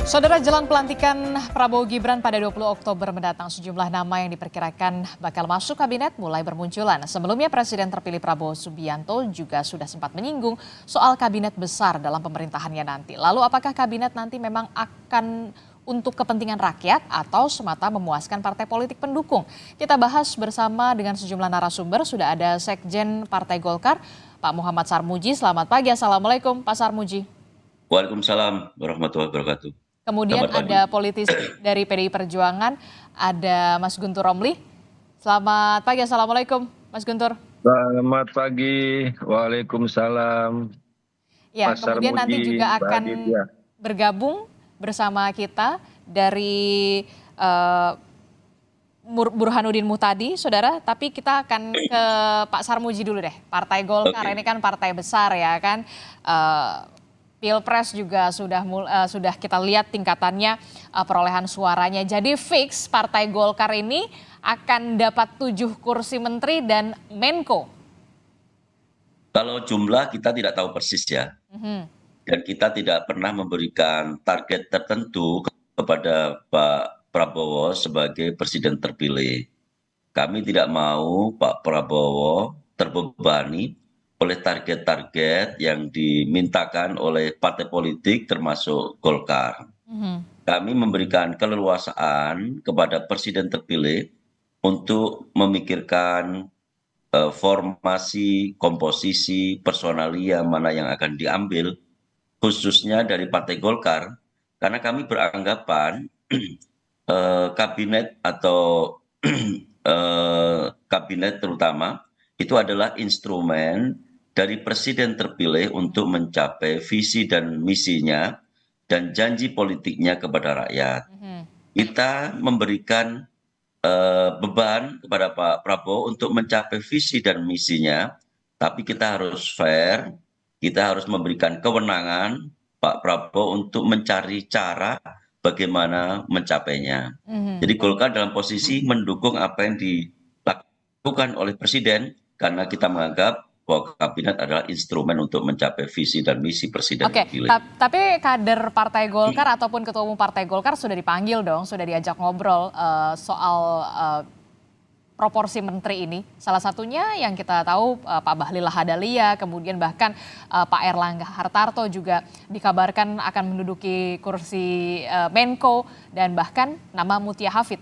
Saudara, jelang pelantikan Prabowo Gibran pada 20 Oktober mendatang, sejumlah nama yang diperkirakan bakal masuk kabinet mulai bermunculan. Sebelumnya Presiden terpilih Prabowo Subianto juga sudah sempat menyinggung soal kabinet besar dalam pemerintahannya nanti. Lalu apakah kabinet nanti memang akan untuk kepentingan rakyat atau semata memuaskan partai politik pendukung? Kita bahas bersama dengan sejumlah narasumber. Sudah ada Sekjen Partai Golkar, Pak Muhammad Sarmuji. Selamat pagi, Assalamualaikum Pak Sarmuji. Waalaikumsalam warahmatullahi wabarakatuh. Kemudian Selamat pagi. ada politisi dari PDI Perjuangan, ada Mas Guntur Romli. Selamat pagi, Assalamualaikum Mas Guntur. Selamat pagi, waalaikumsalam. Ya, Mas kemudian nanti Sarmuji, juga Mbak akan Aditya. bergabung bersama kita dari Burhanuddin Muhtadi, saudara. Tapi kita akan ke Pak Sarmuji dulu deh. Partai Golkar ini kan partai besar ya kan. Pilpres juga sudah kita lihat tingkatannya, perolehan suaranya. Jadi fix Partai Golkar ini akan dapat 7 kursi menteri dan Menko. Kalau jumlah kita tidak tahu persis ya. Dan kita tidak pernah memberikan target tertentu kepada Pak Prabowo sebagai presiden terpilih. Kami tidak mau Pak Prabowo terbebani oleh target-target yang dimintakan oleh partai politik termasuk Golkar. Kami memberikan keleluasaan kepada presiden terpilih untuk memikirkan formasi, komposisi, personalia mana yang akan diambil, khususnya dari Partai Golkar, karena kami beranggapan kabinet atau kabinet terutama itu adalah instrumen dari presiden terpilih untuk mencapai visi dan misinya dan janji politiknya kepada rakyat. Kita memberikan beban kepada Pak Prabowo untuk mencapai visi dan misinya, tapi kita harus fair, kita harus memberikan kewenangan Pak Prabowo untuk mencari cara bagaimana mencapainya. Jadi Golkar dalam posisi mendukung apa yang dilakukan oleh Presiden, karena kita menganggap bahwa kabinet adalah instrumen untuk mencapai visi dan misi Presiden terpilih. Tapi kader Partai Golkar ataupun Ketua Umum Partai Golkar sudah dipanggil dong, sudah diajak ngobrol soal proporsi menteri ini. Salah satunya yang kita tahu Pak Bahlil Lahadalia, kemudian bahkan Pak Erlangga Hartarto juga dikabarkan akan menduduki kursi Menko, dan bahkan nama Mutia Hafid.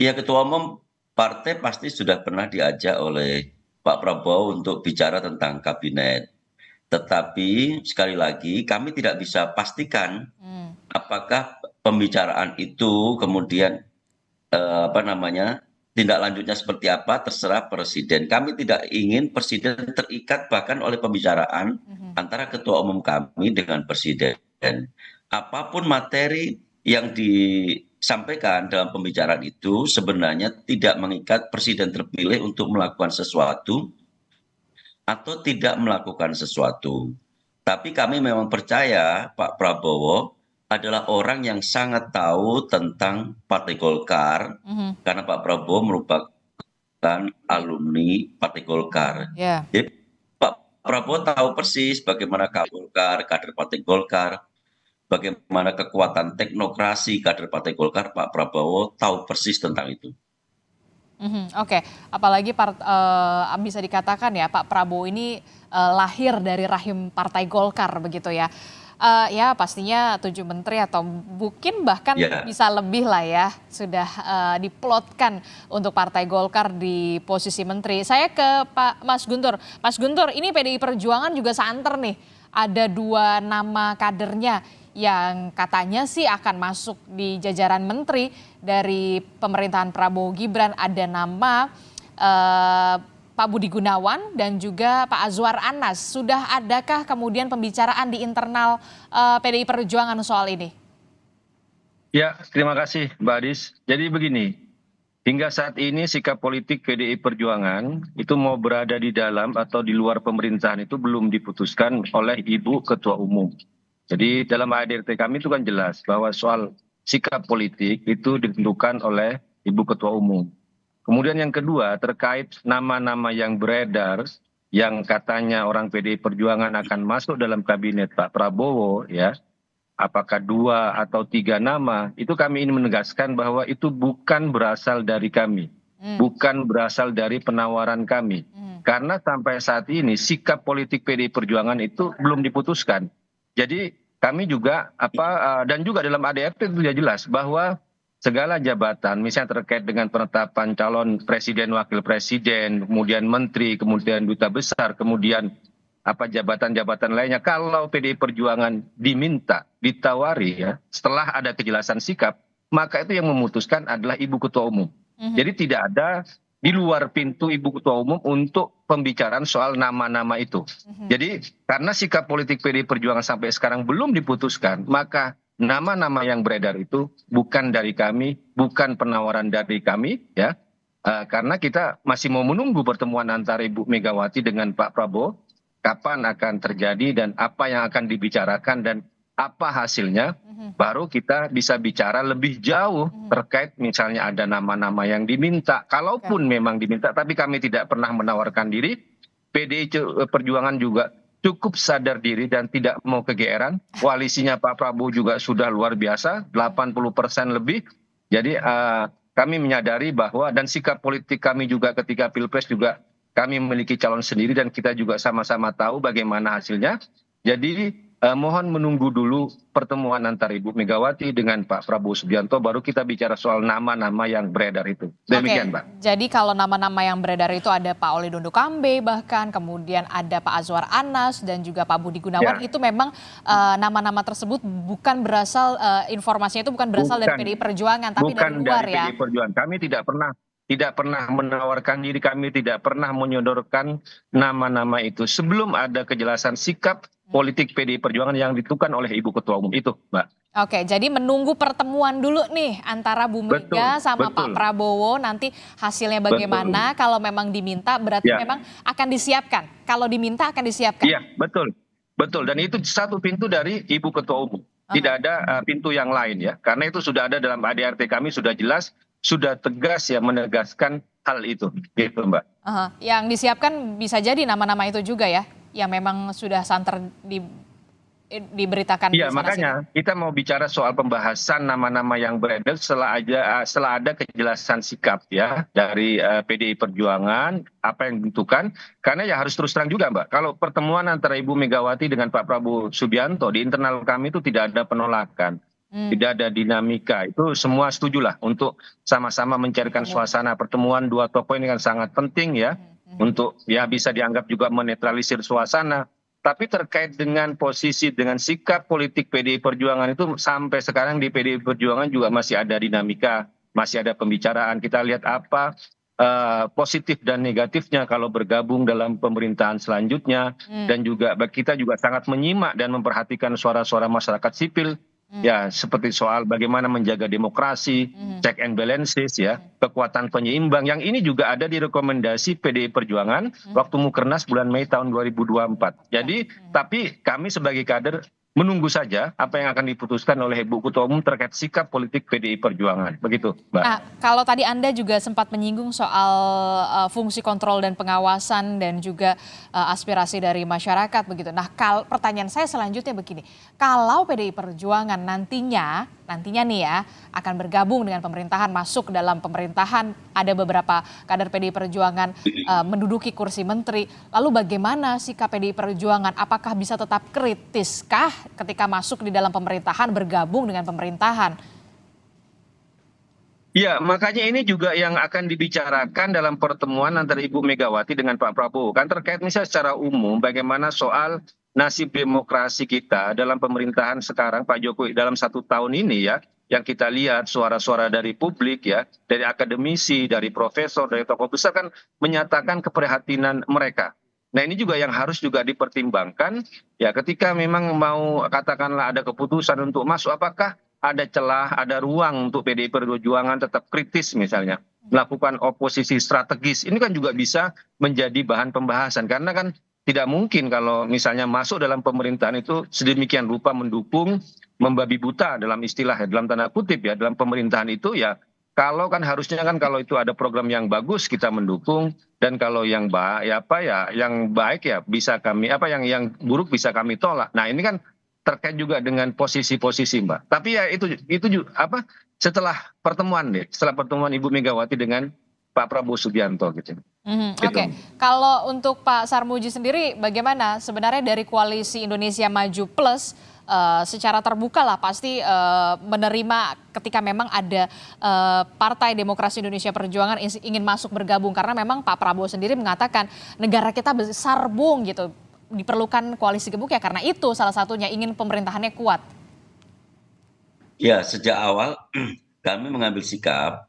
Ya, Ketua Umum partai pasti sudah pernah diajak oleh Pak Prabowo untuk bicara tentang kabinet. Tetapi sekali lagi kami tidak bisa pastikan apakah pembicaraan itu kemudian tindak lanjutnya seperti apa, terserah presiden. Kami tidak ingin presiden terikat bahkan oleh pembicaraan antara ketua umum kami dengan presiden. Apapun materi yang disampaikan dalam pembicaraan itu sebenarnya tidak mengikat presiden terpilih untuk melakukan sesuatu atau tidak melakukan sesuatu. Tapi kami memang percaya Pak Prabowo adalah orang yang sangat tahu tentang Partai Golkar, karena Pak Prabowo merupakan alumni Partai Golkar. Jadi Pak Prabowo tahu persis bagaimana Golkar, kader Partai Golkar, bagaimana kekuatan teknokrasi kader Partai Golkar. Pak Prabowo tahu persis tentang itu. Oke, apalagi bisa dikatakan ya Pak Prabowo ini lahir dari rahim Partai Golkar begitu ya. Ya pastinya 7 menteri atau mungkin bahkan bisa lebih lah ya, sudah diplotkan untuk Partai Golkar di posisi menteri. Saya ke Pak Mas Guntur. Mas Guntur, ini PDI Perjuangan juga santer nih, ada 2 nama kadernya yang katanya sih akan masuk di jajaran menteri dari pemerintahan Prabowo Gibran. Ada nama Pak Budi Gunawan dan juga Pak Azwar Anas. Sudah adakah kemudian pembicaraan di internal PDI Perjuangan soal ini? Ya, terima kasih Mbak Adis. Jadi begini, hingga saat ini sikap politik PDI Perjuangan itu mau berada di dalam atau di luar pemerintahan itu belum diputuskan oleh Ibu Ketua Umum. Jadi dalam ADRT kami itu kan jelas bahwa soal sikap politik itu ditentukan oleh Ibu Ketua Umum. Kemudian yang kedua terkait nama-nama yang beredar yang katanya orang PDI Perjuangan akan masuk dalam kabinet Pak Prabowo ya. apakah 2 atau 3 nama, itu kami ingin menegaskan bahwa itu bukan berasal dari kami, bukan berasal dari penawaran kami. Karena sampai saat ini sikap politik PDI Perjuangan itu belum diputuskan. Jadi kami juga dan juga dalam ADRT itu sudah jelas bahwa segala jabatan, misalnya terkait dengan penetapan calon presiden, wakil presiden, kemudian menteri, kemudian duta besar, kemudian jabatan-jabatan lainnya, kalau PDI Perjuangan diminta, ditawari ya, setelah ada kejelasan sikap, maka itu yang memutuskan adalah Ibu Ketua Umum. Jadi tidak ada di luar pintu Ibu Ketua Umum untuk pembicaraan soal nama-nama itu. Jadi karena sikap politik PDI Perjuangan sampai sekarang belum diputuskan, maka nama-nama yang beredar itu bukan dari kami, bukan penawaran dari kami, ya. Karena kita masih mau menunggu pertemuan antara Ibu Megawati dengan Pak Prabowo, kapan akan terjadi dan apa yang akan dibicarakan dan apa hasilnya, baru kita bisa bicara lebih jauh terkait misalnya ada nama-nama yang diminta. Kalaupun memang diminta, tapi kami tidak pernah menawarkan diri, PDI Perjuangan juga cukup sadar diri dan tidak mau kegeeran. Koalisinya Pak Prabowo juga sudah luar biasa, 80% lebih. Jadi kami menyadari bahwa, dan sikap politik kami juga ketika Pilpres juga kami memiliki calon sendiri dan kita juga sama-sama tahu bagaimana hasilnya. Jadi mohon menunggu dulu pertemuan antara Ibu Megawati dengan Pak Prabowo Subianto, baru kita bicara soal nama-nama yang beredar itu. Demikian, Mbak. Jadi kalau nama-nama yang beredar itu ada Pak Oli Dondo Kambe, bahkan kemudian ada Pak Azwar Anas dan juga Pak Budi Gunawan, itu memang nama-nama tersebut bukan berasal, informasinya itu bukan berasal dari PDI Perjuangan, tapi dari luar ya. PDI Perjuangan. Kami tidak pernah menawarkan diri, kami tidak pernah menyodorkan nama-nama itu sebelum ada kejelasan sikap politik PDI Perjuangan yang ditentukan oleh Ibu Ketua Umum itu, Mbak. Oke, jadi menunggu pertemuan dulu nih antara Bu Mega sama Pak Prabowo, nanti hasilnya bagaimana. Kalau memang diminta berarti memang akan disiapkan. Kalau diminta akan disiapkan. Iya, betul. Dan itu satu pintu dari Ibu Ketua Umum. Tidak ada pintu yang lain ya. Karena itu sudah ada dalam ADRT kami, sudah jelas, sudah tegas ya menegaskan hal itu, gitu, Mbak. Yang disiapkan bisa jadi nama-nama itu juga ya, yang memang sudah santer diberitakan. Iya, makanya kita mau bicara soal pembahasan nama-nama yang beredar setelah ada kejelasan sikap ya dari PDI Perjuangan apa yang ditentukan. Karena ya harus terus terang juga, Mbak, kalau pertemuan antara Ibu Megawati dengan Pak Prabowo Subianto di internal kami itu tidak ada penolakan. Tidak ada dinamika, itu semua setujulah untuk sama-sama mencarikan suasana. Pertemuan dua tokoh ini kan sangat penting ya, untuk ya bisa dianggap juga menetralisir suasana. Tapi terkait dengan posisi, dengan sikap politik PDI Perjuangan itu sampai sekarang di PDI Perjuangan juga masih ada dinamika, masih ada pembicaraan. Kita lihat apa positif dan negatifnya kalau bergabung dalam pemerintahan selanjutnya. Dan juga kita juga sangat menyimak dan memperhatikan suara-suara masyarakat sipil. Ya, seperti soal bagaimana menjaga demokrasi, check and balances ya, kekuatan penyeimbang. Yang ini juga ada di rekomendasi PDI Perjuangan waktu Mukernas bulan Mei tahun 2024. Jadi, tapi kami sebagai kader menunggu saja apa yang akan diputuskan oleh Ibu Ketua Umum terkait sikap politik PDI Perjuangan. Begitu, Mbak. Nah, kalau tadi Anda juga sempat menyinggung soal fungsi kontrol dan pengawasan dan juga aspirasi dari masyarakat begitu. Nah, pertanyaan saya selanjutnya begini. Kalau PDI Perjuangan nantinya nih ya akan bergabung dengan pemerintahan, masuk dalam pemerintahan, ada beberapa kader PDI Perjuangan menduduki kursi menteri. Lalu bagaimana sikap PDI Perjuangan? Apakah bisa tetap kritiskah ketika masuk di dalam pemerintahan, bergabung dengan pemerintahan? Ya, makanya ini juga yang akan dibicarakan dalam pertemuan antara Ibu Megawati dengan Pak Prabowo. Kan terkait misalnya secara umum bagaimana soal nasib demokrasi kita dalam pemerintahan sekarang Pak Jokowi dalam 1 tahun ini ya, yang kita lihat suara-suara dari publik ya, dari akademisi, dari profesor, dari tokoh besar kan menyatakan keprihatinan mereka. Nah, ini juga yang harus juga dipertimbangkan ya, ketika memang mau katakanlah ada keputusan untuk masuk, apakah ada celah, ada ruang untuk PDI Perjuangan tetap kritis misalnya, melakukan oposisi strategis. Ini kan juga bisa menjadi bahan pembahasan, karena kan tidak mungkin kalau misalnya masuk dalam pemerintahan itu sedemikian rupa mendukung, membabi buta dalam istilah ya, dalam tanda kutip ya, dalam pemerintahan itu ya, kalau kan harusnya kan kalau itu ada program yang bagus kita mendukung, dan kalau yang baik ya, yang baik ya bisa kami yang buruk bisa kami tolak. Nah, ini kan terkait juga dengan posisi-posisi Mbak. Tapi ya setelah pertemuan Ibu Megawati dengan Pak Prabowo Subianto gitu. Gitu. Oke, kalau untuk Pak Sarmuji sendiri bagaimana sebenarnya dari koalisi Indonesia Maju Plus secara terbuka lah pasti menerima ketika memang ada Partai Demokrasi Indonesia Perjuangan ingin masuk bergabung karena memang Pak Prabowo sendiri mengatakan negara kita besar bung gitu, diperlukan koalisi gemuk ya karena itu salah satunya ingin pemerintahannya kuat. Ya, sejak awal kami mengambil sikap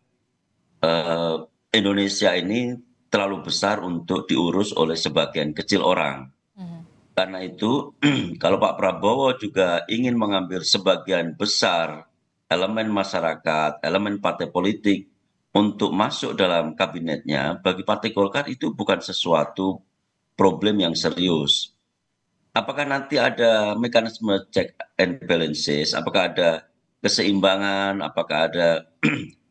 eh, Indonesia ini terlalu besar untuk diurus oleh sebagian kecil orang. Mhm. Karena itu, kalau Pak Prabowo juga ingin mengambil sebagian besar elemen masyarakat, elemen partai politik untuk masuk dalam kabinetnya, bagi Partai Golkar itu bukan sesuatu problem yang serius. Apakah nanti ada mekanisme check and balances? Apakah ada keseimbangan? Apakah ada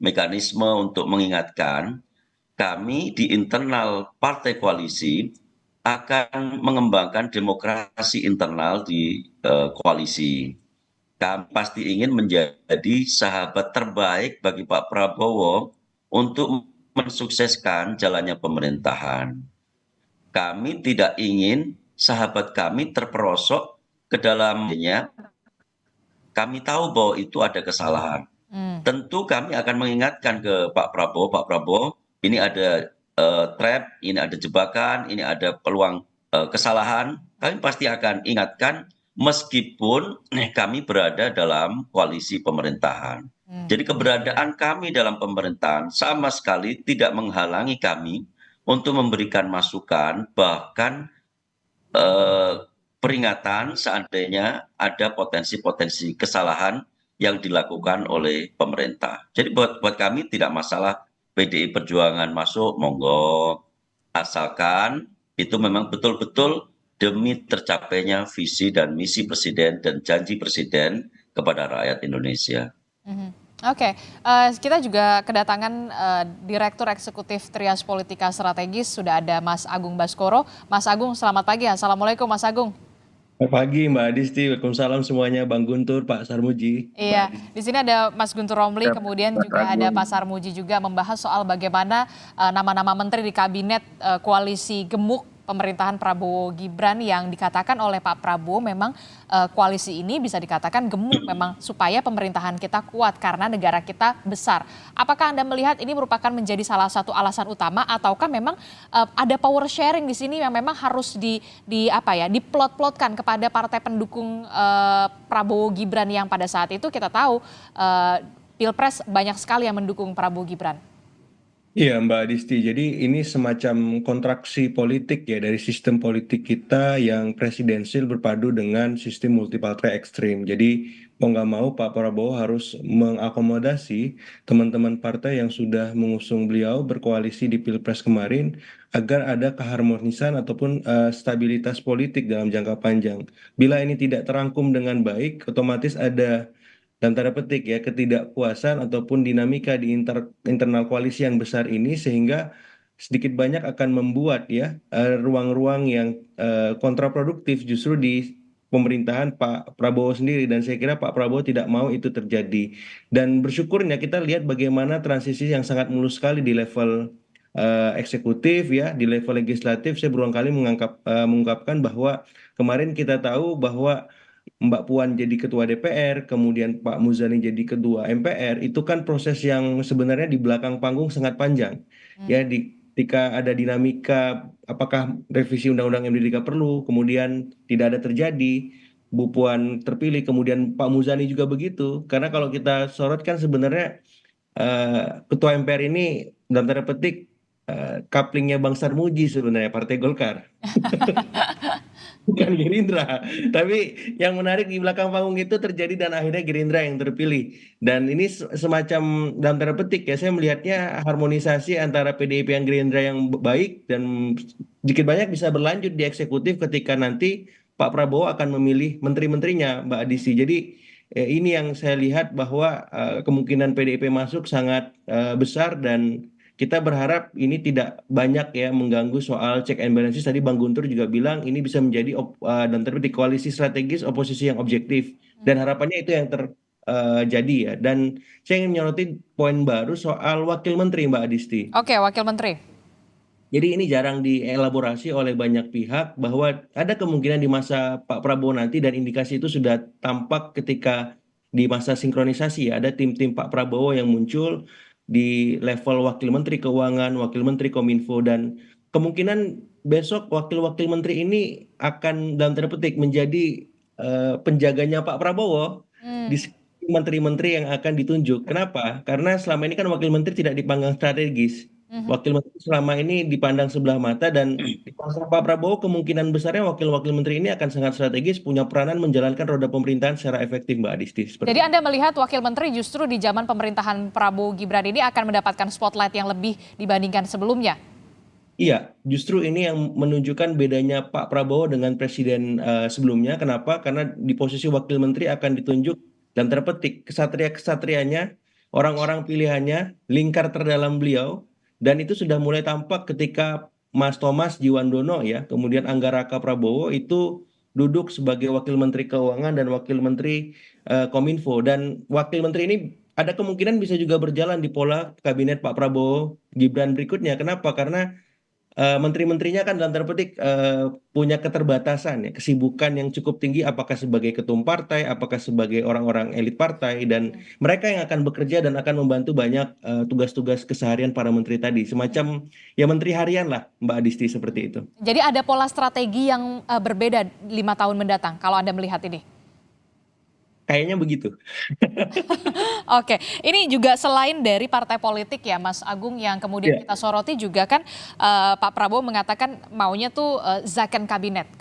mekanisme untuk mengingatkan kami di internal partai koalisi akan mengembangkan demokrasi internal di koalisi. Kami pasti ingin menjadi sahabat terbaik bagi Pak Prabowo untuk mensukseskan jalannya pemerintahan. Kami tidak ingin sahabat kami terperosok ke dalamnya. Kami tahu bahwa itu ada kesalahan. Hmm. Tentu kami akan mengingatkan ke Pak Prabowo, ini ada trap, ini ada jebakan, ini ada peluang kesalahan. Kami pasti akan ingatkan meskipun kami berada dalam koalisi pemerintahan. Hmm. Jadi keberadaan kami dalam pemerintahan sama sekali tidak menghalangi kami untuk memberikan masukan, bahkan eh, peringatan seandainya ada potensi-potensi kesalahan yang dilakukan oleh pemerintah. Jadi buat kami tidak masalah PDI Perjuangan masuk, monggo. Asalkan itu memang betul-betul demi tercapainya visi dan misi Presiden dan janji Presiden kepada rakyat Indonesia. Mhm. Oke, kita juga kedatangan Direktur Eksekutif Trias Politika Strategis, sudah ada Mas Agung Baskoro. Mas Agung, selamat pagi. Assalamualaikum Mas Agung. Selamat pagi Mbak Adisti, Waalaikumsalam semuanya, Bang Guntur, Pak Sarmuji, Mbak Iya, Adisti. di sini ada Mas Guntur Romli, Ya, kemudian Mas juga ada Agung. Pak Sarmuji juga membahas soal bagaimana nama-nama menteri di kabinet koalisi gemuk pemerintahan Prabowo Gibran yang dikatakan oleh Pak Prabowo memang koalisi ini bisa dikatakan gemuk memang supaya pemerintahan kita kuat karena negara kita besar. Apakah Anda melihat ini merupakan menjadi salah satu alasan utama ataukah memang ada power sharing di sini yang memang harus diplot-plotkan kepada partai pendukung Prabowo Gibran yang pada saat itu kita tahu Pilpres banyak sekali yang mendukung Prabowo Gibran. Iya Mbak Adisti, jadi ini semacam kontraksi politik ya dari sistem politik kita yang presidensil berpadu dengan sistem multipartai ekstrim. Jadi mau nggak mau Pak Prabowo harus mengakomodasi teman-teman partai yang sudah mengusung beliau berkoalisi di Pilpres kemarin agar ada keharmonisan ataupun stabilitas politik dalam jangka panjang. Bila ini tidak terangkum dengan baik, otomatis ada dalam tanda petik ya ketidakpuasan ataupun dinamika di internal koalisi yang besar ini sehingga sedikit banyak akan membuat ya ruang-ruang yang kontraproduktif justru di pemerintahan Pak Prabowo sendiri dan saya kira Pak Prabowo tidak mau itu terjadi dan bersyukurnya kita lihat bagaimana transisi yang sangat mulus sekali di level eksekutif ya di level legislatif saya berulang kali mengungkapkan bahwa kemarin kita tahu bahwa Mbak Puan jadi ketua DPR, kemudian Pak Muzani jadi ketua MPR, itu kan proses yang sebenarnya di belakang panggung sangat panjang. Hmm. Ya, ketika ada dinamika, apakah revisi Undang-Undang MD3 perlu, kemudian tidak ada terjadi, Bu Puan terpilih, kemudian Pak Muzani juga begitu. Karena kalau kita sorot kan sebenarnya ketua MPR ini dalam tanda petik couplingnya Bang Sarmuji sebenarnya Partai Golkar. Bukan Gerindra. Tapi yang menarik di belakang panggung itu terjadi dan akhirnya Gerindra yang terpilih. Dan ini semacam dalam tanda petik ya, saya melihatnya harmonisasi antara PDIP yang Gerindra yang baik dan sedikit banyak bisa berlanjut di eksekutif ketika nanti Pak Prabowo akan memilih menteri-menterinya, Mbak Adisi. Jadi ini yang saya lihat bahwa kemungkinan PDIP masuk sangat besar dan kita berharap ini tidak banyak ya mengganggu soal check and balances. Tadi Bang Guntur juga bilang ini bisa menjadi dalam tanda petik koalisi strategis oposisi yang objektif. Dan harapannya itu yang terjadi ya. Dan saya ingin menyoroti poin baru soal wakil menteri Mbak Adisti. Oke, Wakil Menteri. Jadi ini jarang dielaborasi oleh banyak pihak bahwa ada kemungkinan di masa Pak Prabowo nanti dan indikasi itu sudah tampak ketika di masa sinkronisasi ya, ada tim-tim Pak Prabowo yang muncul di level Wakil Menteri Keuangan, Wakil Menteri Kominfo dan kemungkinan besok wakil-wakil menteri ini akan dalam tanda petik menjadi penjaganya Pak Prabowo di Hmm. menteri-menteri yang akan ditunjuk. Kenapa? Karena selama ini kan wakil menteri tidak dipandang strategis. Mhm. Wakil menteri selama ini dipandang sebelah mata dan di masa Pak Prabowo kemungkinan besarnya wakil-wakil menteri ini akan sangat strategis, punya peranan menjalankan roda pemerintahan secara efektif, Mbak Adisti. Jadi Seperti itu. Anda melihat Wakil Menteri justru di zaman pemerintahan Prabowo Gibran ini akan mendapatkan spotlight yang lebih dibandingkan sebelumnya. Iya, justru ini yang menunjukkan bedanya Pak Prabowo dengan presiden sebelumnya. Kenapa? Karena di posisi wakil menteri akan ditunjuk dan terpetik kesatria-kesatrianya, orang-orang pilihannya, lingkar terdalam beliau, dan itu sudah mulai tampak ketika Mas Thomas Jiwandono ya, kemudian Angga Raka Prabowo itu duduk sebagai wakil menteri keuangan dan wakil menteri Kominfo dan wakil menteri ini ada kemungkinan bisa juga berjalan di pola kabinet Pak Prabowo Gibran berikutnya. Kenapa? Karena menteri-menterinya kan dalam tanda petik punya keterbatasan ya, kesibukan yang cukup tinggi apakah sebagai ketum partai, apakah sebagai orang-orang elit partai dan mereka yang akan bekerja dan akan membantu banyak tugas-tugas keseharian para menteri tadi, semacam ya menteri harian lah Mbak Adisti seperti itu. Jadi ada pola strategi yang berbeda 5 tahun mendatang kalau Anda melihat ini. Kayaknya begitu. Oke, ini juga selain dari partai politik ya Mas Agung yang kemudian Ya. kita soroti juga kan Pak Prabowo mengatakan maunya tuh zakon kabinet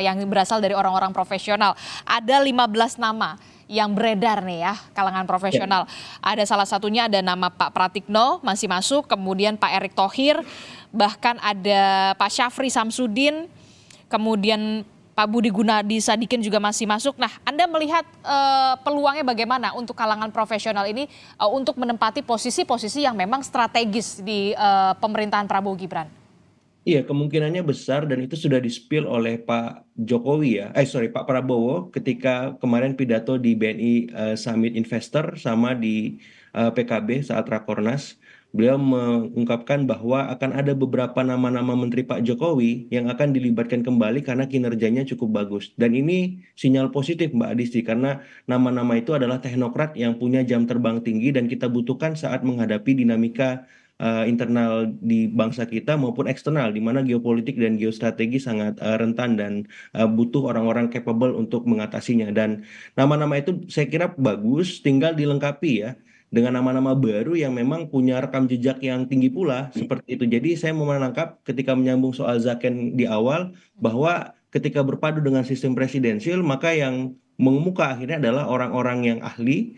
yang berasal dari orang-orang profesional. Ada 15 nama yang beredar nih ya kalangan profesional. Ada salah satunya ada nama Pak Pratikno masih masuk, kemudian Pak Erick Thohir, bahkan ada Pak Syafri Samsudin, kemudian Pak Budi Gunadi Sadikin juga masih masuk. Nah, Anda melihat peluangnya bagaimana untuk kalangan profesional ini untuk menempati posisi-posisi yang memang strategis di pemerintahan Prabowo Gibran? Iya, kemungkinannya besar dan itu sudah di-spill oleh Pak Jokowi ya. Pak Prabowo ketika kemarin pidato di BNI Summit Investor sama di PKB saat Rakornas. Beliau mengungkapkan bahwa akan ada beberapa nama-nama menteri Pak Jokowi yang akan dilibatkan kembali karena kinerjanya cukup bagus. Dan ini sinyal positif Mbak Adisti karena nama-nama itu adalah teknokrat yang punya jam terbang tinggi dan kita butuhkan saat menghadapi dinamika internal di bangsa kita maupun eksternal di mana geopolitik dan geostrategi sangat rentan dan butuh orang-orang capable untuk mengatasinya dan nama-nama itu saya kira bagus tinggal dilengkapi ya dengan nama-nama baru yang memang punya rekam jejak yang tinggi pula seperti itu. Jadi saya mau menangkap ketika menyambung soal Zaken di awal bahwa ketika berpadu dengan sistem presidensial maka yang mengemuka akhirnya adalah orang-orang yang ahli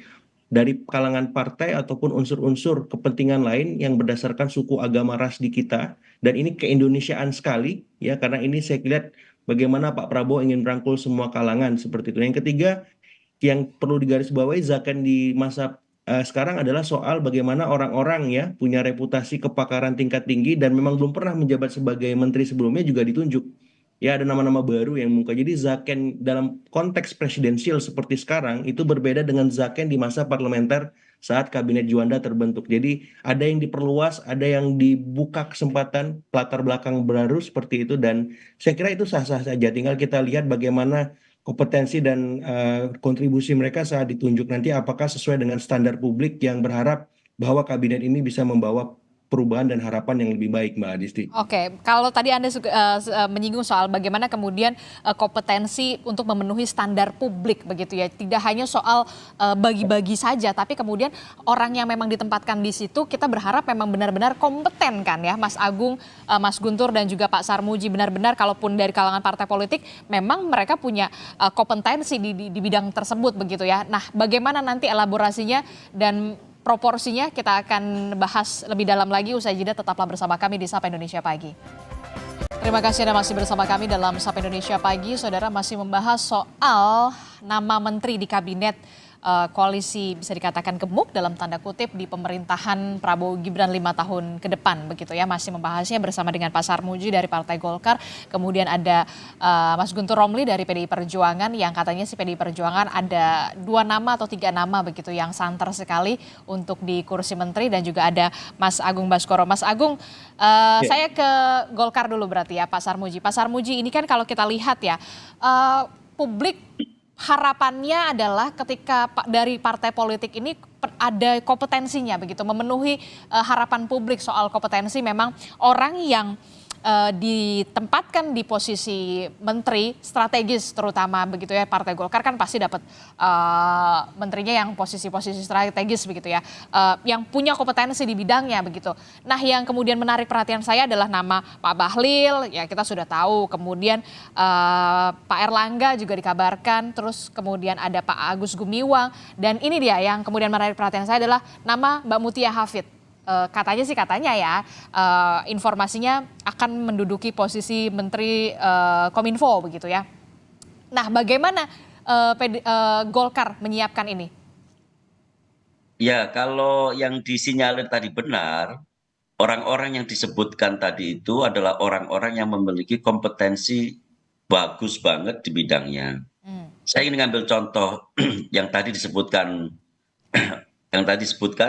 dari kalangan partai ataupun unsur-unsur kepentingan lain yang berdasarkan suku agama ras di kita dan ini keindonesiaan sekali ya karena ini saya lihat bagaimana Pak Prabowo ingin merangkul semua kalangan seperti itu. Yang ketiga yang perlu digarisbawahi Zaken di masa sekarang adalah soal bagaimana orang-orang ya punya reputasi kepakaran tingkat tinggi dan memang belum pernah menjabat sebagai menteri sebelumnya juga ditunjuk. Ya ada nama-nama baru yang muncul. Jadi Zaken dalam konteks presidensial seperti sekarang itu berbeda dengan Zaken di masa parlementer saat kabinet Juanda terbentuk. Jadi ada yang diperluas, ada yang dibuka kesempatan latar belakang baru seperti itu dan saya kira itu sah-sah saja. Tinggal kita lihat bagaimana kompetensi dan kontribusi mereka saat ditunjuk nanti apakah sesuai dengan standar publik yang berharap bahwa kabinet ini bisa membawa perubahan dan harapan yang lebih baik, Mbak Adisti. Oke, kalau tadi Anda menyinggung soal bagaimana kemudian kompetensi untuk memenuhi standar publik begitu ya, tidak hanya soal bagi-bagi saja, tapi kemudian orang yang memang ditempatkan di situ kita berharap memang benar-benar kompeten kan ya, Mas Agung, Mas Guntur dan juga Pak Sarmuji benar-benar kalaupun dari kalangan partai politik memang mereka punya kompetensi di bidang tersebut begitu ya. Nah, bagaimana nanti elaborasinya dan proporsinya kita akan bahas lebih dalam lagi usai jeda, tetaplah bersama kami di Sapa Indonesia Pagi. Terima kasih Anda masih bersama kami dalam Sapa Indonesia Pagi. Saudara masih membahas soal nama menteri di kabinet koalisi bisa dikatakan gemuk dalam tanda kutip di pemerintahan Prabowo Gibran 5 tahun ke depan begitu ya. Masih membahasnya bersama dengan Pak Sarmuji dari Partai Golkar. Kemudian ada Mas Guntur Romli dari PDI Perjuangan yang katanya si PDI Perjuangan ada 2 nama atau 3 nama begitu yang santer sekali untuk di kursi menteri, dan juga ada Mas Agung Baskoro. Mas Agung, saya ke Golkar dulu berarti ya Pak Sarmuji. Pak Sarmuji, ini kan kalau kita lihat ya, publik harapannya adalah ketika dari partai politik ini ada kompetensinya begitu, memenuhi harapan publik soal kompetensi. Memang orang yang ditempatkan di posisi menteri strategis terutama begitu ya, Partai Golkar kan pasti dapat menterinya yang posisi-posisi strategis begitu ya, yang punya kompetensi di bidangnya begitu. Nah, yang kemudian menarik perhatian saya adalah nama Pak Bahlil, ya kita sudah tahu, kemudian Pak Erlangga juga dikabarkan, terus kemudian ada Pak Agus Gumiwang, dan ini dia yang kemudian menarik perhatian saya adalah nama Mbak Mutia Hafid. Katanya ya, informasinya akan menduduki posisi Menteri Kominfo begitu ya. Nah, bagaimana Golkar menyiapkan ini? Ya, kalau yang disinyalir tadi benar, orang-orang yang disebutkan tadi itu adalah orang-orang yang memiliki kompetensi bagus banget di bidangnya. Saya ingin ngambil contoh yang tadi disebutkan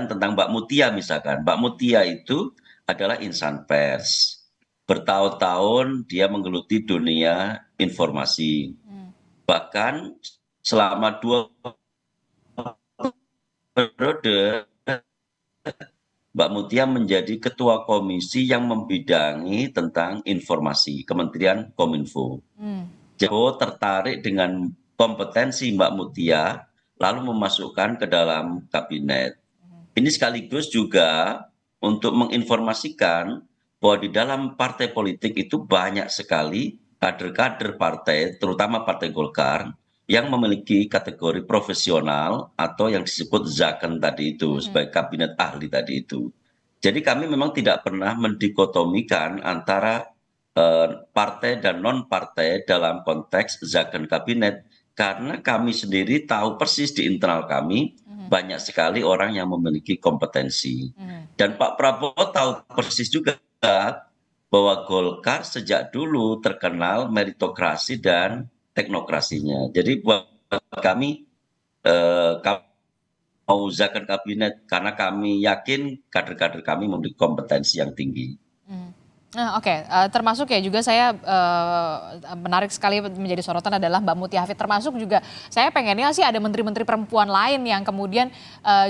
tentang Mbak Mutia misalkan. Mbak Mutia itu adalah insan pers. Bertahun-tahun dia menggeluti dunia informasi. Bahkan selama 2 periode Mbak Mutia menjadi ketua komisi yang membidangi tentang informasi Kementerian Kominfo. Jokowi tertarik dengan kompetensi Mbak Mutia lalu memasukkan ke dalam kabinet. Ini sekaligus juga untuk menginformasikan bahwa di dalam partai politik itu banyak sekali kader-kader partai, terutama Partai Golkar, yang memiliki kategori profesional atau yang disebut zaken tadi itu, sebagai kabinet ahli tadi itu. Jadi kami memang tidak pernah mendikotomikan antara partai dan non-partai dalam konteks zaken kabinet, karena kami sendiri tahu persis di internal kami banyak sekali orang yang memiliki kompetensi. Dan Pak Prabowo tahu persis juga bahwa Golkar sejak dulu terkenal meritokrasi dan teknokrasinya. Jadi buat kami mau zaken kabinet karena kami yakin kader-kader kami memiliki kompetensi yang tinggi. Nah, oke. Termasuk ya juga saya menarik sekali menjadi sorotan adalah Mbak Mutia Hafid, termasuk juga saya pengennya sih ada menteri-menteri perempuan lain yang kemudian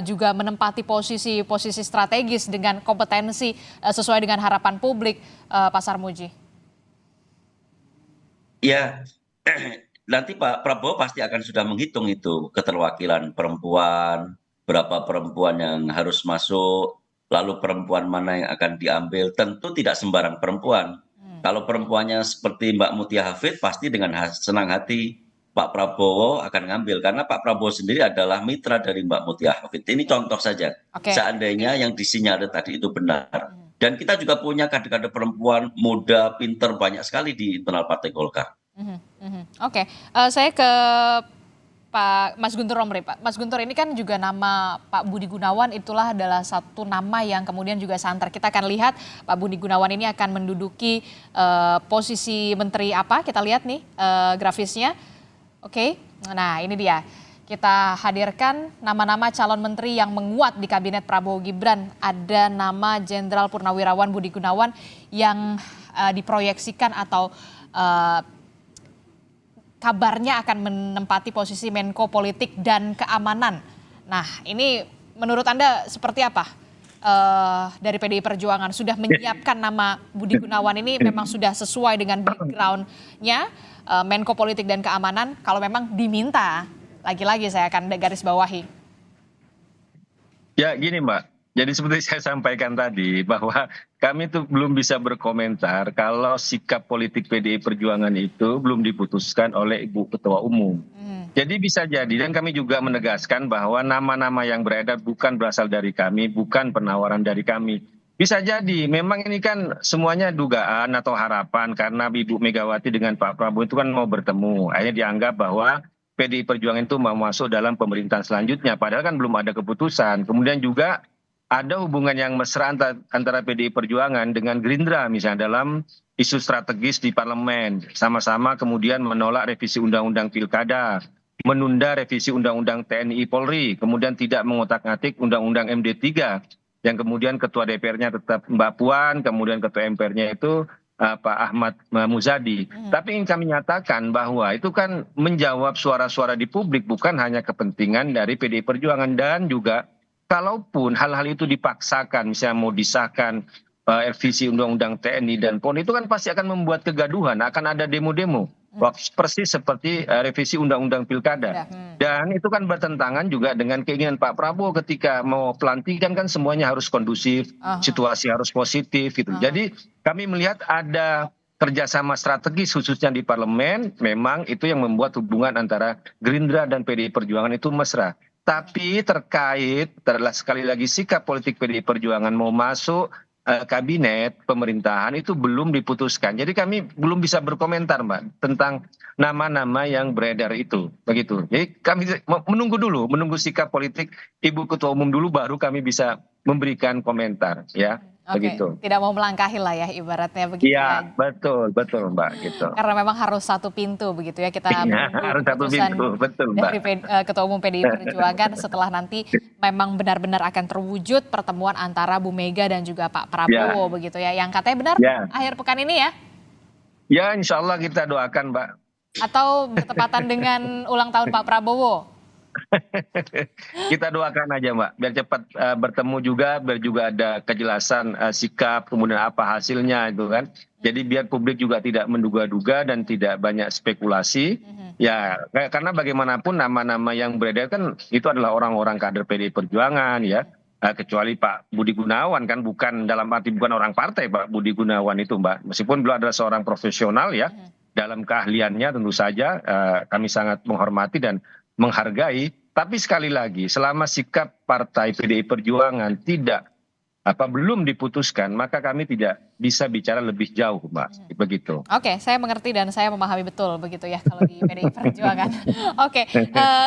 juga menempati posisi strategis dengan kompetensi sesuai dengan harapan publik, Pak Sarmuji. Ya, nanti Pak Prabowo pasti akan sudah menghitung itu keterwakilan perempuan, berapa perempuan yang harus masuk, lalu perempuan mana yang akan diambil. Tentu tidak sembarang perempuan. Kalau perempuannya seperti Mbak Mutia Hafid, pasti dengan senang hati Pak Prabowo akan ngambil. Karena Pak Prabowo sendiri adalah mitra dari Mbak Mutia Hafid. Ini contoh saja. Seandainya yang disinyalir tadi itu benar. Dan kita juga punya kader-kader perempuan muda, pinter, banyak sekali di internal Partai Golkar. Oke, saya ke Pak Mas Guntur Romli. Pak Mas Guntur, ini kan juga nama Pak Budi Gunawan itulah adalah satu nama yang kemudian juga santer. Kita akan lihat Pak Budi Gunawan ini akan menduduki posisi menteri apa? Kita lihat nih grafisnya. Oke, nah ini dia. Kita hadirkan nama-nama calon menteri yang menguat di kabinet Prabowo Gibran. Ada nama Jenderal Purnawirawan Budi Gunawan yang diproyeksikan atau kabarnya akan menempati posisi Menko Politik dan Keamanan. Nah, ini menurut Anda seperti apa? Dari PDI Perjuangan sudah menyiapkan nama Budi Gunawan ini memang sudah sesuai dengan background-nya Menko Politik dan Keamanan. Kalau memang diminta, lagi-lagi saya akan garis bawahi. Ya gini Mbak, jadi seperti saya sampaikan tadi bahwa kami tuh belum bisa berkomentar kalau sikap politik PDI Perjuangan itu belum diputuskan oleh Ibu Ketua Umum. Jadi bisa jadi, dan kami juga menegaskan bahwa nama-nama yang beredar bukan berasal dari kami, bukan penawaran dari kami. Bisa jadi, memang ini kan semuanya dugaan atau harapan karena Ibu Megawati dengan Pak Prabowo itu kan mau bertemu. Akhirnya dianggap bahwa PDI Perjuangan itu mau masuk dalam pemerintahan selanjutnya. Padahal kan belum ada keputusan. Kemudian juga ada hubungan yang mesra antara PDI Perjuangan dengan Gerindra misalnya dalam isu strategis di parlemen. Sama-sama kemudian menolak revisi Undang-Undang Pilkada, menunda revisi Undang-Undang TNI Polri, kemudian tidak mengotak-atik Undang-Undang MD3, yang kemudian ketua DPR-nya tetap Mbak Puan, kemudian ketua MPR-nya itu Pak Ahmad Muzadi. Tapi ingin kami nyatakan bahwa itu kan menjawab suara-suara di publik, bukan hanya kepentingan dari PDI Perjuangan. Dan juga kalaupun hal-hal itu dipaksakan, misalnya mau disahkan revisi Undang-Undang TNI dan Polri, itu kan pasti akan membuat kegaduhan, akan ada demo-demo. Persis seperti revisi Undang-Undang Pilkada. Dan itu kan bertentangan juga dengan keinginan Pak Prabowo ketika mau pelantikan, kan semuanya harus kondusif, situasi harus positif gitu. Jadi kami melihat ada kerjasama strategis khususnya di parlemen, memang itu yang membuat hubungan antara Gerindra dan PDI Perjuangan itu mesra. Tapi terkait sekali lagi sikap politik PDI Perjuangan mau masuk kabinet pemerintahan itu belum diputuskan. Jadi kami belum bisa berkomentar, Mbak, tentang nama-nama yang beredar itu. Begitu. Jadi kami menunggu dulu, menunggu sikap politik Ibu Ketua Umum dulu, baru kami bisa memberikan komentar, ya. Begitu. Tidak mau melangkahi lah ya, ibaratnya begitu ya. Betul Mbak, gitu. Karena memang harus satu pintu begitu ya, kita harus satu pintu, betul Mbak. Dari Ketua Umum PDI Perjuangan setelah nanti memang benar-benar akan terwujud pertemuan antara Bu Mega dan juga Pak Prabowo begitu ya, yang katanya benar akhir pekan ini ya? Ya, insya Allah kita doakan, Mbak. Atau bertepatan dengan ulang tahun Pak Prabowo? Kita doakan aja, Mbak, biar cepat bertemu juga, biar juga ada kejelasan sikap, kemudian apa hasilnya itu kan. Jadi biar publik juga tidak menduga-duga dan tidak banyak spekulasi. Ya, karena bagaimanapun nama-nama yang beredar kan itu adalah orang-orang kader PDI Perjuangan ya. Kecuali Pak Budi Gunawan kan, bukan dalam arti bukan orang partai Pak Budi Gunawan itu, Mbak. Meskipun beliau adalah seorang profesional ya, dalam keahliannya tentu saja kami sangat menghormati dan menghargai. Tapi sekali lagi, selama sikap partai PDI Perjuangan belum diputuskan, maka kami tidak bisa bicara lebih jauh, Mbak. Begitu. Oke, saya mengerti dan saya memahami betul begitu ya kalau di PDI Perjuangan. Oke,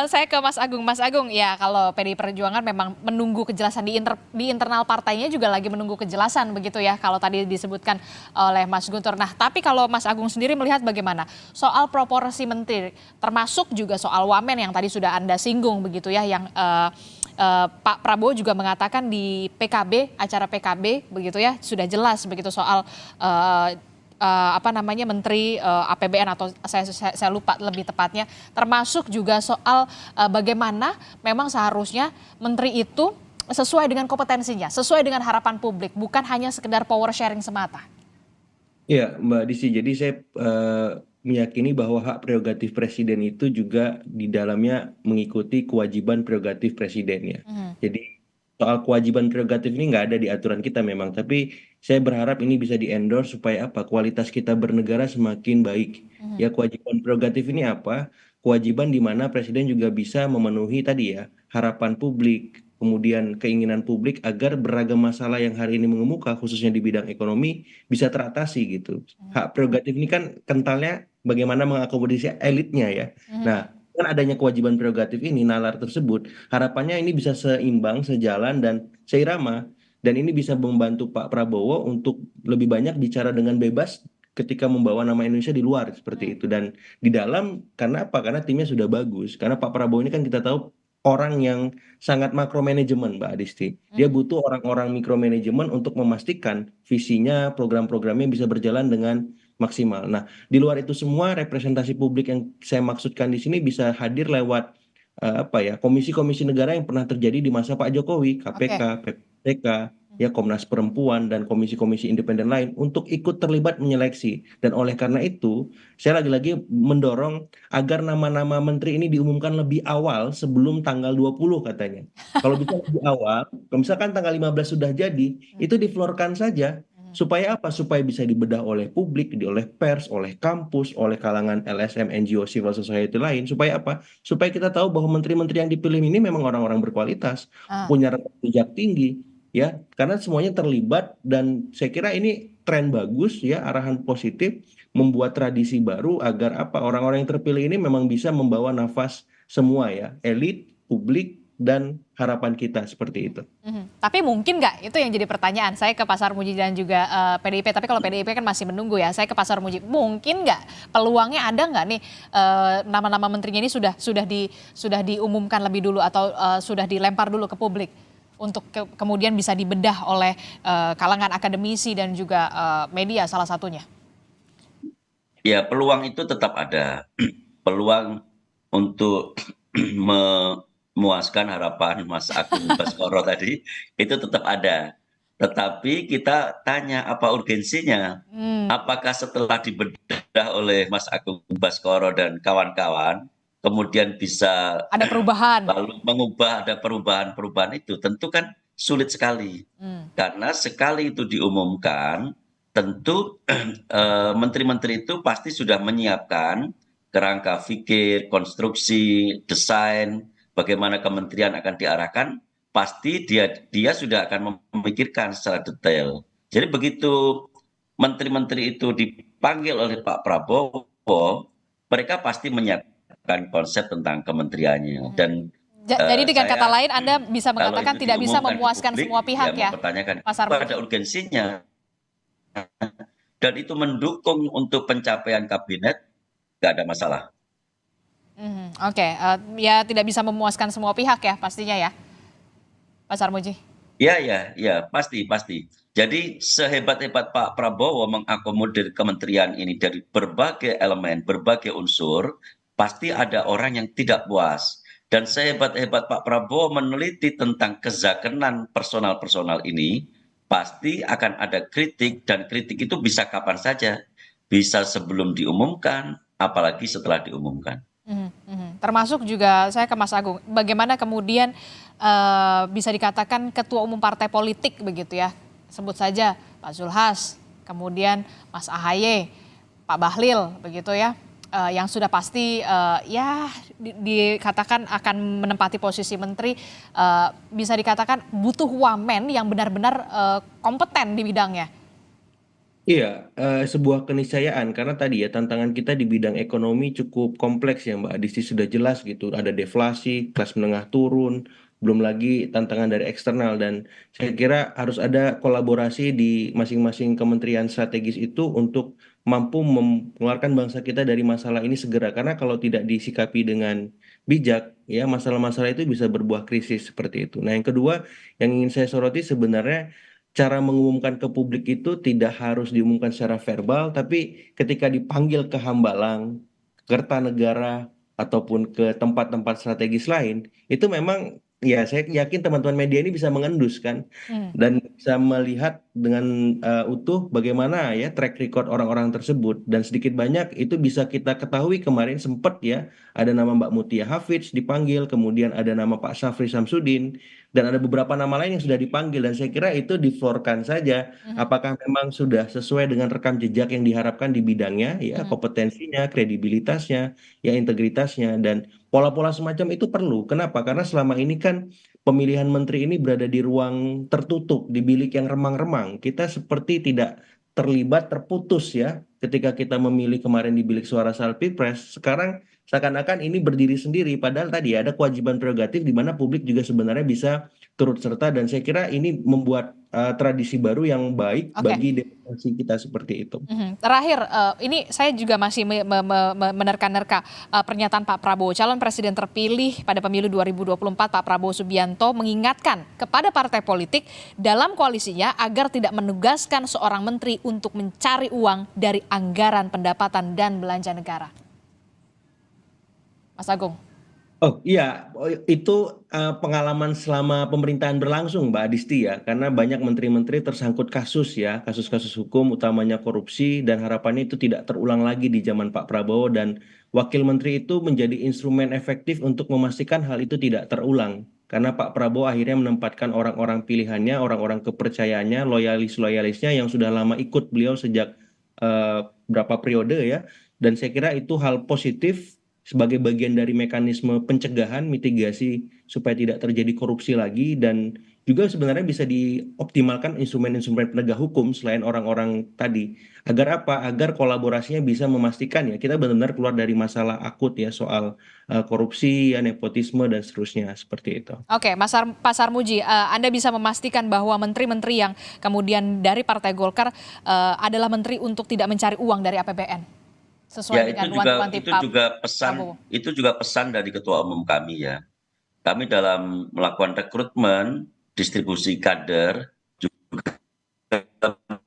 saya ke Mas Agung. Mas Agung, ya kalau PDI Perjuangan memang menunggu kejelasan di internal partainya, juga lagi menunggu kejelasan begitu ya, kalau tadi disebutkan oleh Mas Guntur. Nah, tapi kalau Mas Agung sendiri melihat bagaimana soal proporsi menteri, termasuk juga soal wamen yang tadi sudah Anda singgung begitu ya, yang Pak Prabowo juga mengatakan di PKB, acara PKB begitu ya, sudah jelas begitu soal menteri APBN, atau saya lupa lebih tepatnya, termasuk juga soal bagaimana memang seharusnya menteri itu sesuai dengan kompetensinya, sesuai dengan harapan publik, bukan hanya sekedar power sharing semata. Ya, Mbak Disi, jadi saya meyakini bahwa hak prerogatif presiden itu juga di dalamnya mengikuti kewajiban prerogatif presiden ya. Jadi soal kewajiban prerogatif ini nggak ada di aturan kita memang, tapi saya berharap ini bisa di-endorse supaya kualitas kita bernegara semakin baik. Ya, kewajiban prerogatif ini apa? Kewajiban di mana presiden juga bisa memenuhi tadi ya, harapan publik, kemudian keinginan publik agar beragam masalah yang hari ini mengemuka khususnya di bidang ekonomi bisa teratasi gitu. Hak prerogatif ini kan kentalnya bagaimana mengakomodasi elitnya ya. Nah, kan adanya kewajiban prerogatif ini, nalar tersebut, harapannya ini bisa seimbang, sejalan, dan seirama. Dan ini bisa membantu Pak Prabowo untuk lebih banyak bicara dengan bebas ketika membawa nama Indonesia di luar seperti itu. Dan di dalam, karena apa? Karena timnya sudah bagus. Karena Pak Prabowo ini kan kita tahu orang yang sangat makromanajemen, Mbak Adisti. Dia butuh orang-orang mikromanajemen untuk memastikan visinya, program-programnya bisa berjalan dengan maksimal. Nah, di luar itu semua, representasi publik yang saya maksudkan di sini bisa hadir lewat komisi-komisi negara yang pernah terjadi di masa Pak Jokowi, KPK, PPK, ya Komnas Perempuan dan komisi-komisi independen lain untuk ikut terlibat menyeleksi. Dan oleh karena itu, saya lagi-lagi mendorong agar nama-nama menteri ini diumumkan lebih awal sebelum tanggal 20 katanya. Kalau bisa lebih awal, kalau misalkan tanggal 15 sudah jadi, itu diflorkan saja. Supaya apa? Supaya bisa dibedah oleh publik, oleh pers, oleh kampus, oleh kalangan LSM, NGO, civil society lain. Supaya apa? Supaya kita tahu bahwa menteri-menteri yang dipilih ini memang orang-orang berkualitas, punya rekam jejak tinggi, ya, karena semuanya terlibat dan saya kira ini tren bagus ya, arahan positif membuat tradisi baru agar apa orang-orang yang terpilih ini memang bisa membawa nafas semua ya, elit, publik, dan harapan kita seperti itu. Tapi mungkin nggak? Itu yang jadi pertanyaan. Saya ke Pak Sarmuji dan juga PDIP. Tapi kalau PDIP kan masih menunggu ya. Saya ke Pak Sarmuji. Mungkin nggak peluangnya ada nggak nih nama-nama menterinya ini sudah diumumkan lebih dulu atau sudah dilempar dulu ke publik untuk kemudian bisa dibedah oleh kalangan akademisi dan juga media salah satunya. Ya, peluang itu tetap ada. Peluang untuk memuaskan harapan Mas Agung Baskoro tadi itu tetap ada. Tetapi kita tanya apa urgensinya? Apakah setelah dibedah oleh Mas Agung Baskoro dan kawan-kawan, kemudian bisa Ada perubahan. lalu mengubah ada perubahan-perubahan itu? Tentu kan sulit sekali. Karena sekali itu diumumkan, tentu menteri-menteri itu pasti sudah menyiapkan kerangka fikir, konstruksi, desain, bagaimana kementerian akan diarahkan, pasti dia sudah akan memikirkan secara detail. Jadi begitu menteri-menteri itu dipanggil oleh Pak Prabowo, mereka pasti menyiapkan konsep tentang kementeriannya. Dan Jadi dengan kata saya lain Anda bisa kalau mengatakan itu tidak bisa diumumkan ke memuaskan publik, semua pihak ya, mempertanyakan Pak apa ada Sarmuji? urgensinya dan itu mendukung untuk pencapaian kabinet, nggak ada masalah. Oke, ya tidak bisa memuaskan semua pihak ya pastinya ya, Pak Sarmuji. Ya, ya, ya, pasti, pasti. Jadi sehebat-hebat Pak Prabowo mengakomodir kementerian ini dari berbagai elemen, berbagai unsur, pasti ada orang yang tidak puas. Dan sehebat-hebat Pak Prabowo meneliti tentang kezakenan personal-personal ini, pasti akan ada kritik, dan kritik itu bisa kapan saja. Bisa sebelum diumumkan, apalagi setelah diumumkan. Termasuk juga saya ke Mas Agung, bagaimana kemudian bisa dikatakan ketua umum partai politik begitu ya, sebut saja Pak Zulhas, kemudian Mas Ahaye, Pak Bahlil begitu ya, yang sudah pasti ya dikatakan akan menempati posisi menteri, bisa dikatakan butuh wamen yang benar-benar kompeten di bidangnya. Iya, sebuah keniscayaan karena tadi ya tantangan kita di bidang ekonomi cukup kompleks ya Mbak Adisti sudah jelas gitu. Ada deflasi, kelas menengah turun, belum lagi tantangan dari eksternal dan saya kira harus ada kolaborasi di masing-masing kementerian strategis itu untuk mampu mengeluarkan bangsa kita dari masalah ini segera. Karena kalau tidak disikapi dengan bijak, ya masalah-masalah itu bisa berbuah krisis seperti itu. Nah, yang kedua yang ingin saya soroti sebenarnya cara mengumumkan ke publik itu tidak harus diumumkan secara verbal, tapi ketika dipanggil ke Hambalang, ke Kertanegara, ataupun ke tempat-tempat strategis lain, itu memang ya saya yakin teman-teman media ini bisa mengendus kan, dan bisa melihat dengan utuh bagaimana ya track record orang-orang tersebut, dan sedikit banyak itu bisa kita ketahui kemarin sempat ya ada nama Mbak Mutia Hafidz dipanggil, kemudian ada nama Pak Syafri Samsudin, dan ada beberapa nama lain yang sudah dipanggil dan saya kira itu diflorkan saja apakah memang sudah sesuai dengan rekam jejak yang diharapkan di bidangnya ya kompetensinya, kredibilitasnya, ya integritasnya dan pola-pola semacam itu perlu. Kenapa? Karena selama ini kan pemilihan menteri ini berada di ruang tertutup, di bilik yang remang-remang. Kita seperti tidak terlibat, terputus ya ketika kita memilih kemarin di bilik suara soal Pilpres. Sekarang seakan-akan ini berdiri sendiri padahal tadi ada kewajiban prerogatif di mana publik juga sebenarnya bisa turut serta dan saya kira ini membuat tradisi baru yang baik Oke. bagi demokrasi kita seperti itu. Terakhir, ini saya juga masih menerka-nerka pernyataan Pak Prabowo, calon presiden terpilih pada pemilu 2024, Pak Prabowo Subianto mengingatkan kepada partai politik dalam koalisinya agar tidak menugaskan seorang menteri untuk mencari uang dari anggaran pendapatan dan belanja negara. Mas Agung. Oh iya, itu pengalaman selama pemerintahan berlangsung Mbak Adisti ya, karena banyak menteri-menteri tersangkut kasus ya, kasus-kasus hukum utamanya korupsi dan harapannya itu tidak terulang lagi di zaman Pak Prabowo dan wakil menteri itu menjadi instrumen efektif untuk memastikan hal itu tidak terulang. Karena Pak Prabowo akhirnya menempatkan orang-orang pilihannya, orang-orang kepercayaannya, loyalis-loyalisnya yang sudah lama ikut beliau sejak berapa periode ya. Dan saya kira itu hal positif sebagai bagian dari mekanisme pencegahan mitigasi supaya tidak terjadi korupsi lagi dan juga sebenarnya bisa dioptimalkan instrumen-instrumen penegak hukum selain orang-orang tadi. Agar apa? Agar kolaborasinya bisa memastikan ya kita benar-benar keluar dari masalah akut ya soal korupsi, ya, nepotisme dan seterusnya seperti itu. Oke, Pak Sarmuji, Anda bisa memastikan bahwa menteri-menteri yang kemudian dari Partai Golkar adalah menteri untuk tidak mencari uang dari APBN, Ya, sesuai dengan wanti-wanti Pak Prabowo. itu juga pesan dari ketua umum kami ya. Kami dalam melakukan rekrutmen, distribusi kader juga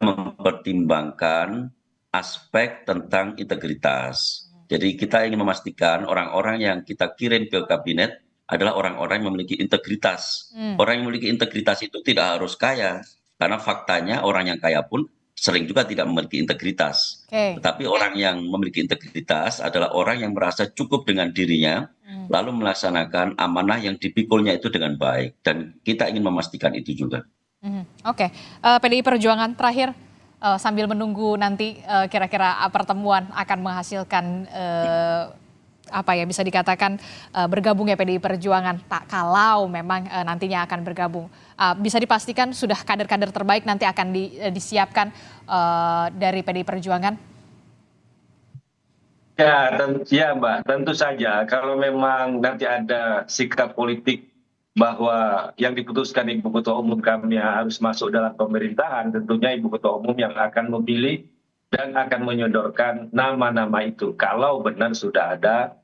mempertimbangkan aspek tentang integritas. Jadi kita ingin memastikan orang-orang yang kita kirim ke kabinet adalah orang-orang yang memiliki integritas. Orang yang memiliki integritas itu tidak harus kaya, karena faktanya orang yang kaya pun sering juga tidak memiliki integritas. Oke. Tetapi orang yang memiliki integritas adalah orang yang merasa cukup dengan dirinya, lalu melaksanakan amanah yang dipikulnya itu dengan baik. Dan kita ingin memastikan itu juga. Oke, PDI Perjuangan terakhir sambil menunggu nanti kira-kira pertemuan akan menghasilkan apa ya bisa dikatakan bergabung ya PDI Perjuangan. Kalau memang nantinya akan bergabung, bisa dipastikan sudah kader-kader terbaik nanti akan disiapkan dari PDI Perjuangan. Ya Mbak, tentu saja kalau memang nanti ada sikap politik bahwa yang diputuskan Ibu Ketua Umum kami harus masuk dalam pemerintahan, tentunya Ibu Ketua Umum yang akan memilih dan akan menyodorkan nama-nama itu. Kalau benar sudah ada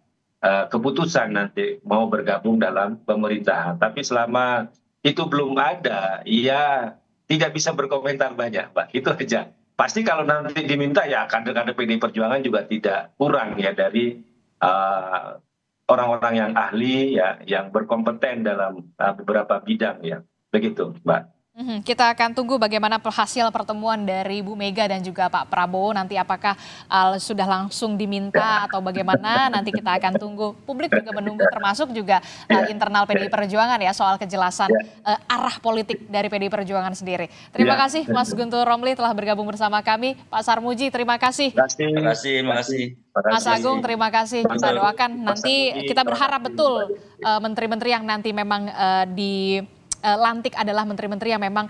keputusan nanti mau bergabung dalam pemerintahan. Tapi selama itu belum ada, ya tidak bisa berkomentar banyak, Mbak. Itu aja. Pasti kalau nanti diminta ya kader-kader PDI Perjuangan juga tidak kurang ya dari orang-orang yang ahli ya, yang berkompeten dalam beberapa bidang ya, begitu, Mbak. Kita akan tunggu bagaimana hasil pertemuan dari Bu Mega dan juga Pak Prabowo nanti apakah sudah langsung diminta atau bagaimana nanti kita akan tunggu. Publik juga menunggu termasuk juga internal PDI Perjuangan ya soal kejelasan arah politik dari PDI Perjuangan sendiri. Terima kasih Mas Guntur Romli telah bergabung bersama kami. Pak Sarmuji terima kasih. Terima kasih. Mas Agung terima kasih. Kita doakan nanti kita berharap betul menteri-menteri yang nanti memang lantik adalah menteri-menteri yang memang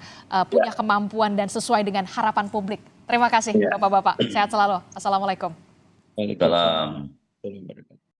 punya kemampuan dan sesuai dengan harapan publik. Terima kasih Bapak-Bapak. Sehat selalu. Assalamualaikum. Waalaikumsalam.